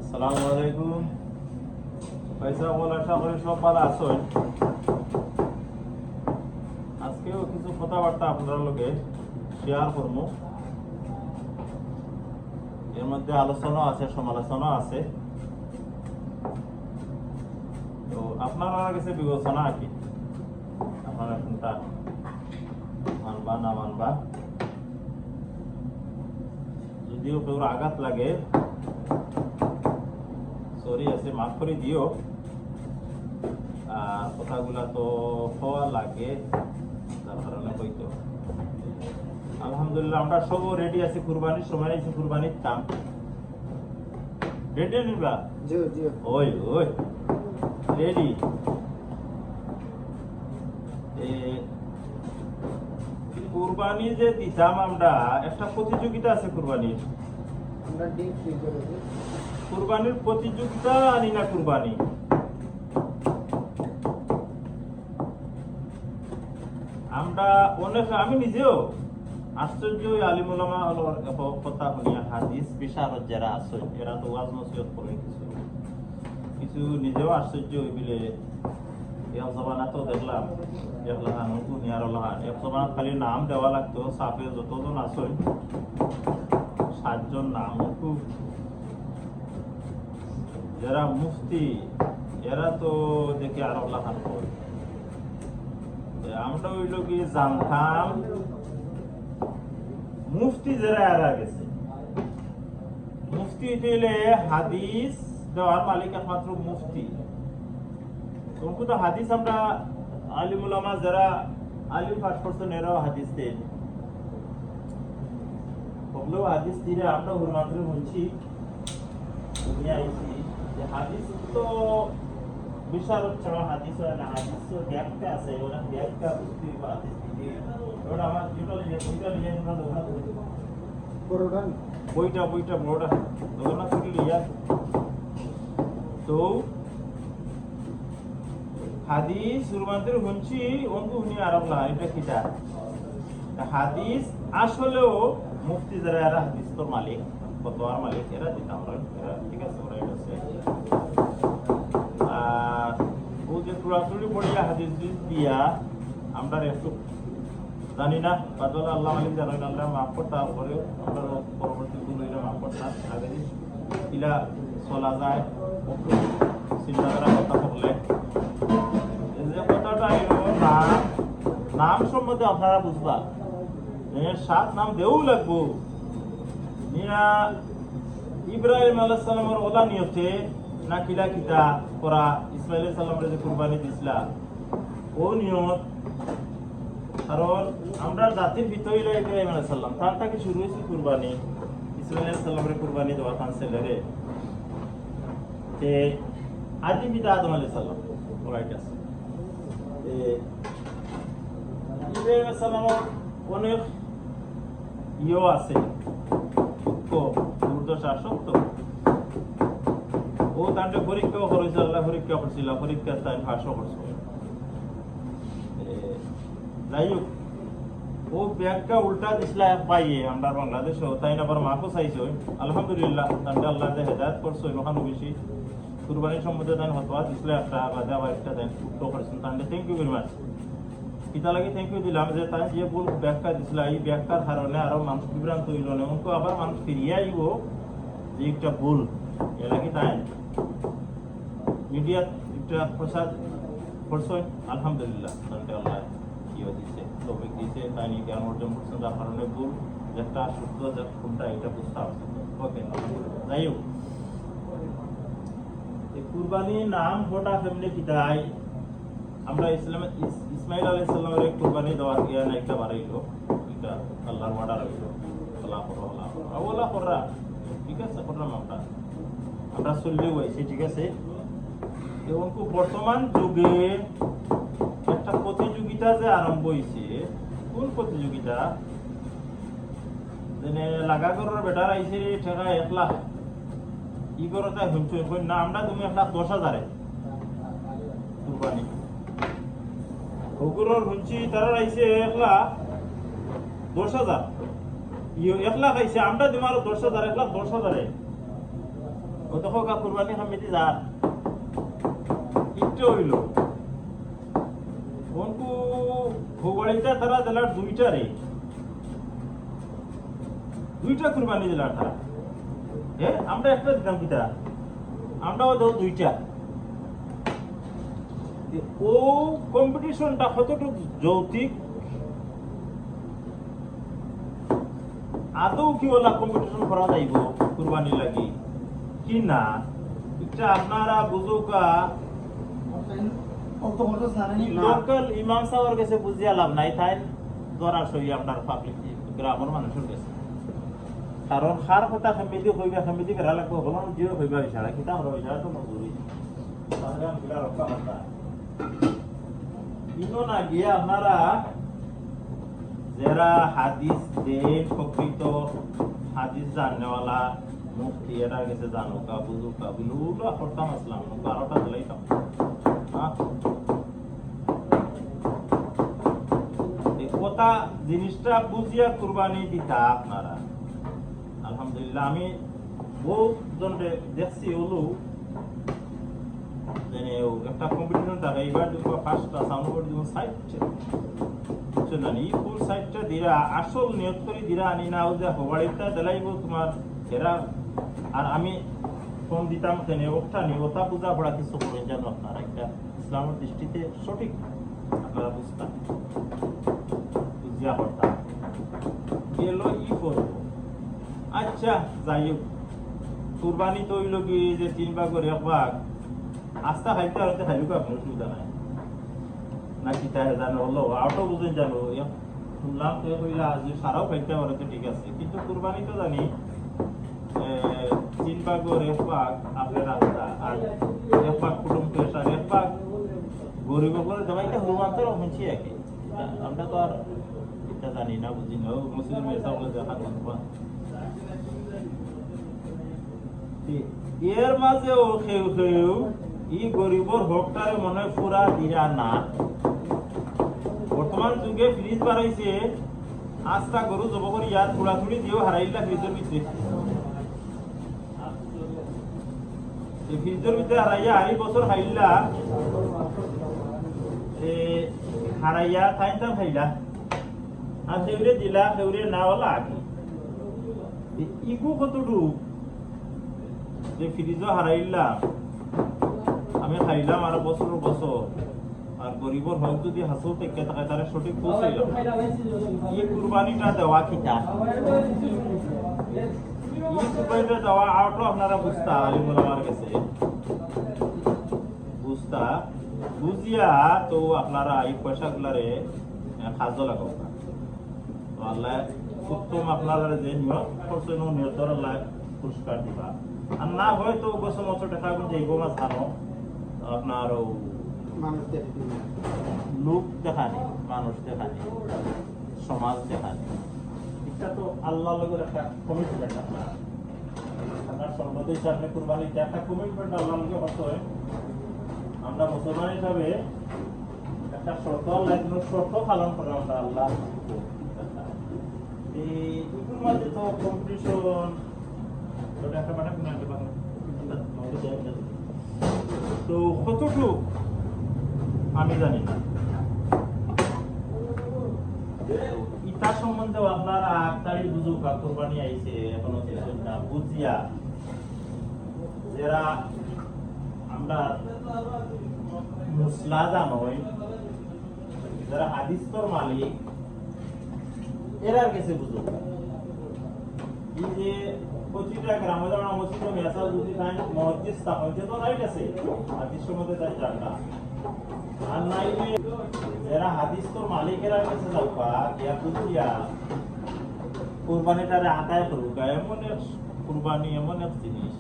আসসালামু আলাইকুম পয়সা বল আশা করি সব ভালো আছেন। আজকেও কিছু কথাবার্তা আপনার লগে শেয়ার করবো। এর মধ্যে আলোচনা আছে, সমালোচনা আছে। তো আপনারা কাছে বিবেচনা কি, আপনারা কোনটা মানবা না মানবা। যদিও কেউ আঘাত লাগে সরি আছে, মাফ করে দিও। আর কথাগুলা তো হওয়া লাগে, তার কারণে হয়তো আলহামদুলিল্লাহ আমরা সব রেডি আছি। কুরবানির সময় আছে, কুরবানির দাম রেডি নিবা? জি জি ওই ওই রেডি। কুরবানি যে দিতাম আমরা, একটা প্রতিযোগিতা আছে কুরবানির। আমরা ডিপ ফ্রি করেছি। কুরবানির প্রতিযোগিতা আনি না কুরবানি। আমরা অনেক, আমি নিজেও আশ্চর্য আলিম উলামা কথা শুনিয়া হাদিস বিশারদ যারা আছে এরা তো ওয়াজ নসিহত করে কিছু কিছু, নিজেও আশ্চর্য হই বলে। এক জমানা তো দেখলাম এক জমানাত খালি নাম দেওয়া লাগতো, সাফে যতজন আছে 7জন নাম। খুব যারা মুফতি এরা তো দেখে আরো লাহান হয়। আমরা ওই লোক জানতাম মুফতি যারা এরা গেছে, মুফতি হইলে হাদিস দেওয়ার মালিক একমাত্র মুফতি। উनको তো হাদিস আমরা আলিম উলামা যারা আলিম পাস করছেন এরাও হাদিস দেন, ওগুলো হাদিস দিলে আমরা হুরমাত্রে বলছি দুনিয়া আইছি যে হাদিস তো বিশারদ ছাড়া হাদিস হয় না। হাদিস তো ব্যাখ্যা আছে, ওরা ব্যাখ্যা বুঝতে বা হাদিস দিতে ওরা আমার যেটা লিয়ে আমরা দোকান বড়টা বইটা বড়টা দোকান থেকে লিয়া। তো হাদিস সুরমান্তের হুনছি অঙ্কু হুনি আরব না, এটা কিটা হাদিস আসলেও মুফতি যারা এরা হাদিস তোর মালিক, ফতোয়ার মালিক, এরা দিতাম এরা, ঠিক আছে ওরা এটা আছে। আর ও যে তুড়াতুড়ি পড়িয়া হাদিস দিয়া আমরা একটু জানি না, বাদল আল্লাহ মালিক জানেন, আল্লাহ মাফ করতে পরে আমরা পরবর্তী গুলো মাফ করতাম। আগে ইলা চলা যায় চিন্তা করা কথা বললে যে কথাটা এলো নাম সম্বন্ধে আপনারা বুঝবা। 7 নাম দেও লাগবো। ইব্রাহিম আলাইহিস সালামের ওলা নিয়তে না কিলা কিতা করা, ইসমাইল আলাইহিস সালামের যে কুরবানি দিছিলা ও নিয়ত। কারণ আমরা জাতির ভিতরে ইব্রাহিম আলাইহিস সালাম তার থেকে শুরু হয়েছে কুরবানি। ইসমাইল আলাইহিস সালামের কুরবানি দেওয়া কানসেলারে তে আদি পিতা আদম আলাইহিস সালাম রাইট আছে। ইব্রাহিম আলাইহিস সালামের অনেক ইয়ে আছে, দুর্দশা সত্য। ও তান্ডে পরীক্ষাও করেছে, আল্লাহ পরীক্ষা করছিল, পরীক্ষা তাই ফাঁসও করছে। যাই হোক ও ব্যাগটা উল্টা দিছিল পাইয়ে আমরা বাংলাদেশও, তাই না আবার মাফও চাইছে। আলহামদুলিল্লাহ তান্ডে আল্লাহ হেদায়ত করছে ওখানে বেশি কুরবানির সম্বন্ধে তাই হতোয়া দিছিল একটা বাদে আবার একটা দেন উল্টো করেছেন। তান্ডে থ্যাংক ইউ ভেরি মাচ। ইতা লাগে থ্যাংক ইউ দিলাম যে তাই যে ভুল ব্যাগটা দিছিল এই ব্যাগটার কারণে আরো মানুষ বিভ্রান্ত হইল না, উनको আবার মানুষ ফিরিয়ে আইব যে একটা ভুল এ লাগে তাই মিডিয়া একটা প্রচার করছেন। আলহামদুলিল্লাহ তান্ডে আল্লাহ ইয়ে দিছে, তৌফিক দিছে, তাই নিয়ে জ্ঞান অর্জন করছেন, যার কারণে ভুল একটা শুদ্ধ যে কোনটা এটা বুঝতে পারছে। ওকে যাই হোক কুরবানি নাম গোটা ফ্যামিলি কিতাই আমরা ইসমাইল আলাইহিস সালামের কুরবানি দেওয়ার গিয়া না একটা বাড়াইলো, এটা আল্লাহর অর্ডার হইল আল্লাহ আল্লাহ করা, ঠিক আছে করলাম আমরা চললেও হয়েছে, ঠিক আছে। এবং বর্তমান যুগে একটা প্রতিযোগিতা যে আরম্ভ হয়েছে, কোন প্রতিযোগিতা যেন লাগাগরের বেটার আইসে ঠেকা 1 লাখ ই করতে শুনছো না, আমরা তুমি 1,10,000 কুরবানি হুকুরের শুনছি তারা আইসে 1,10,000 1 লাখ আইসে, আমরা দিম আরো 10,000 1,10,000 কত হোক কুরবানি সমিতি যার ইটো হইল কোনকু ভোগড়িটা তারা দিলার দুইটা কুরবানি দিলার তারা আমরা একটা দিলাম কিতা আমরাও দাও দুইটা ও কম্পিটিশনটা কতটুকু যৌতিক আদৌ কি ওলা কম্পিটিশন করা যাইব কুরবানি লাগি কি না এটা আপনারা বুঝুকা লোকাল ইমাম সাহেবের কাছে বুঝিয়া লাভ নাই তাই জরাশয়ী আপনার পাবলিক গ্রামের মানুষের কাছে কারণ সার কথা সমিতি করা লাগবে হলাম জিও হইবা ইশারা কিতা আমরা ইশারা তো মজুরি তাহলে আমরা রক্ষা করতে ইনো না গিয়ে আপনারা যারা হাদিস দেন প্রকৃত হাদিস জাননেওয়ালা মুফতি এরা গেছে জানুকা বুঝুকা বিলুলা করতাম আসলাম 12টা দিলাইতাম কথা জিনিসটা বুঝিয়া কুরবানি দিতা আপনারা আলহামদুলিল্লাহ আমি বহুত জনকে দেখছি হলো একটা কম্পিটিশন থাকে এইবার দিব ফার্স্টটা সাউন্ড করে দিব সাইডটা বুঝছো না এই ফুল সাইডটা দিরা আসল নিয়ত করে দিরা আনি না যে হবাড়িটা দেলাইব তোমার এরা আর আমি ফোন দিতাম কেন ওটা নিয়তা পূজা পড়া কিছু করে জানো আপনারা একটা ইসলামের দৃষ্টিতে সঠিক আপনারা বুঝতাম বুঝিয়া পড়তাম গেল ই করবো আচ্ছা যাই হোক কুরবানি তো হইল কি যে 3 ভাগ করে 1 ভাগ আস্থা খাইতে হইতে খাইলুক আপনার সুবিধা নাই নাকি তাই জানো হলো আউটও বুঝেন জানো শুনলাম তো হইলা আজ সারাও খাইতে পারে তো ঠিক আছে কিন্তু কুরবানি তো জানি 3 ভাগ করে 1 ভাগ আপনার আস্থা আর 1 ভাগ কুটুম পেশ আর 1 ভাগ গরিব করে দেবাইতে হনুমান্তর হচ্ছে একে আমরা তো আর এটা জানি না বুঝি না মুসলিম মেসা বলে দেখা এর মাঝে ও খেউ ই গরিবর হকটারে মনে পুরা দিরা না বর্তমান যুগে ফ্রিজ বাড়াইছে আস্তা গরু জব করে ইয়ার থুড়াথুড়ি দিয়েও হারাইলা ফ্রিজের ভিতরে এই ফ্রিজের ভিতরে হারাইয়া 2 বছর খাইলা হারাইয়া খাইতাম খাইলা আর সেউরে দিলা সেউরে না হলা আগে ইগু কতটুকু যে ফ্রিজও হারাইলাম আমি খাইলাম আর বছর আর গরিবর হক যদি হাসল টেকে থাকে তারা সঠিক পৌঁছাইলাম এই কুরবানিটা দেওয়া কিটা এই কুরবানিটা দেওয়া আউটও আপনারা বুঝতা আলিমুল আমার কাছে বুঝতা বুঝিয়া তো আপনারা এই পয়সাগুলারে খাদ্য লাগাও তো আল্লাহ উত্তম আপনারা যে নিয়ত করছেন নিয়তর আল্লাহ পুরস্কার দিবা আর না হয়তো বছর বছর টাকা যাইব মাছ খানো আপনার লোক দেখানি মানুষ দেখানি সমাজ দেখানি এটা তো আল্লাহ লগের একটা কমিটমেন্ট আপনার সর্বদেশ আপনি কুরবানিতে একটা কমিটমেন্ট আল্লাহ লগে হতে হয় আমরা মুসলমান হিসাবে একটা শর্ত পালন করে আমরা আল্লাহ এগুলোর মাঝে তো কম্পিটিশন তো কতটুকু আমি জানি না ইটা সম্বন্ধে আপনারা আক্তারি বুঝুক কোরবানি আইছে এখনো না বুঝিয়া যারা আমরা মুসলা জানই যারা হাদিসর মালিক এরার কাছে বুঝুক এই যে প্রতিটা গ্রামে যেমন মসজিদে মেসা যদি তাই মসজিদ স্থাপন তো রাইট আছে হাদিসের মধ্যে তাই জানতা আর নাইলে যারা হাদিস তোর মালিকেরা কাছে যাওয়া ইয়া বুঝিয়া কুরবানিটারে আদায় করুক এমন এক কুরবানি এমন এক জিনিস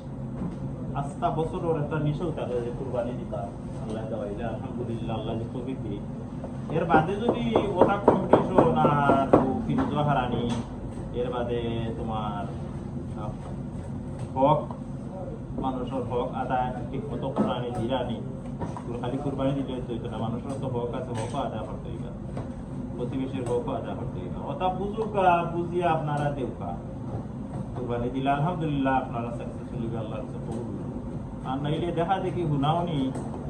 আস্থা বছরের একটা নিশো থাকে যে কুরবানি দিতা আল্লাহ দেওয়াইলে আলহামদুলিল্লাহ আল্লাহ যে তৌফিক দিই এর বাদে যদি ওটা কম্পিটিশন আর ফিরোজ হারানি এর বাদে তোমার হক মানুষের হক আদায় ঠিক মতো কোরআনে দিরানি খালি কুরবানি দিলে হইতো না মানুষের তো হক আছে হক আদায় করতে হইবা প্রতিবেশীর হক আদায় করতে হইবা ওটা বুঝুকা বুঝিয়া আপনারা দেউকা কুরবানি দিলে আলহামদুলিল্লাহ আপনারা সাকসেসফুলি আল্লাহর কাছে কবুল আর নাইলে দেখা দেখি হুনাওনি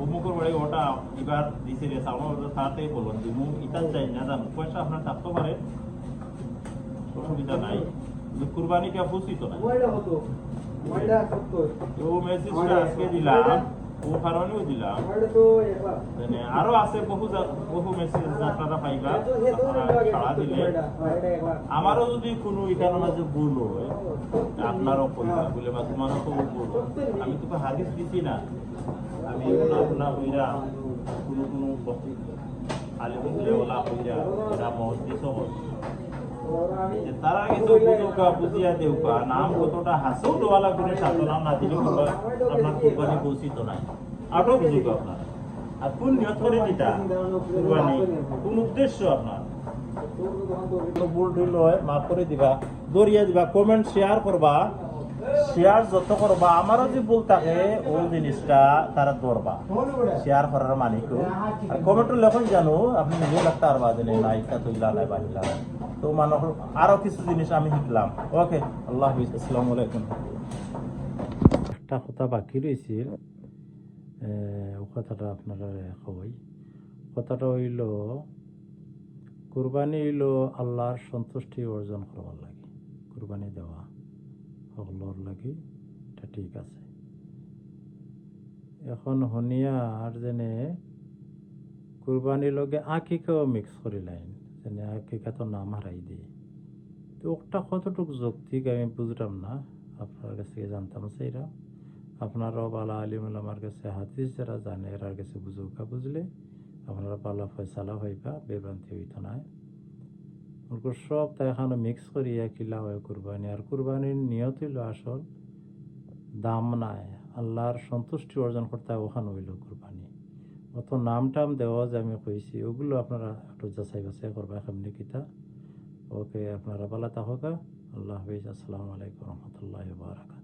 অমুকের বাড়ি ওটা এবার দিছে রে আমার তাতে বলুন যে মুখ ইতান চাই না জানো পয়সা আপনার থাকতে পারে অসুবিধা নাই কিন্তু কুরবানিটা বুঝিত না ময়দা কত ময়দা 70 ও মেসেজটা আজকে দিলাম ও কারণেও দিলাম ময়দা তো একলা মানে আরো আছে বহু মেসেজ আপনারা পাইবা আপনারা সাড়া দিলে ময়দা একলা আমারও যদি কোনো এখানে মাঝে ভুল হয় আপনারও কইবা বলে বা তোমারও তো ভুল হয়। আমি তোকে হাদিস দিছি না আমি ওলা হইরা কোনো আলে বলে ওলা হইরা এরা মসজিদ তারা কিছু বুঝুকা বুঝিয়া দেউকা নাম কতটা হাসো দোয়ালা করে সাত নাম না দিলে আপনার কুরবানি পৌঁছিত নাই আরো বুঝুকা আপনার আর কোন নিয়ত করে দিতা কুরবানি কোন উদ্দেশ্য আপনার ভুল টুল হয় মাফ করে দিবা দরিয়া দিবা কমেন্ট শেয়ার করবা শেয়ার যত করবা আমারও যে ভুল থাকে ও জিনিসটা তারা ধরবা শেয়ার করার মানে কি আর কমেন্ট লেখন জানো আপনি নিজেও লাগতে পারবা যে না ইটা তৈলা নাই বাহিলা তো মানুষ আরো কিছু জিনিস আমি শিখলাম ওকে আল্লাহ হাফিজ আসসালামু আলাইকুম একটা কথা বাকি রয়েছিল কথাটা আপনারা কই কথাটা হইল কুরবানি হইল আল্লাহর সন্তুষ্টি অর্জন করবার লাগে কুরবানি দেওয়া সকলের লাগে এটা ঠিক আছে এখন হনিয়া আর যেনে কুরবানির লগে আকিকাও মিক্স করি লাইন যেনে আকিকা তো নাম হারাই দিয়ে তো ওটা কতটুকু যৌক্তিক আমি বুঝলাম না আপনার কাছে জানতাম সেইরা আপনারাও বালা আলিমুল আমার কাছে হাদিস যারা জানে এরার কাছে বুঝুকা বুঝলে আপনারা পালা ফয়সালা হইবা বিভ্রান্তি হইত না ওরকম সব তাই এখানে মিক্স করিয়া কিলা হয় কুরবানি আর কুরবানির নিয়ত হইল আসল দাম নাই আল্লাহর সন্তুষ্টি অর্জন করতে ওখানে হইল কুরবানি অত নাম টাম দেওয়া যে আমি কইছি ওগুলো আপনারা একটু যাচাই বাছাই করবা কেমনি কিতা ওকে আপনারা পালা তাহকা আল্লাহ হাফিজ আসসালামু আলাইকুম রহমতুল্লাহ বারাকাতুহু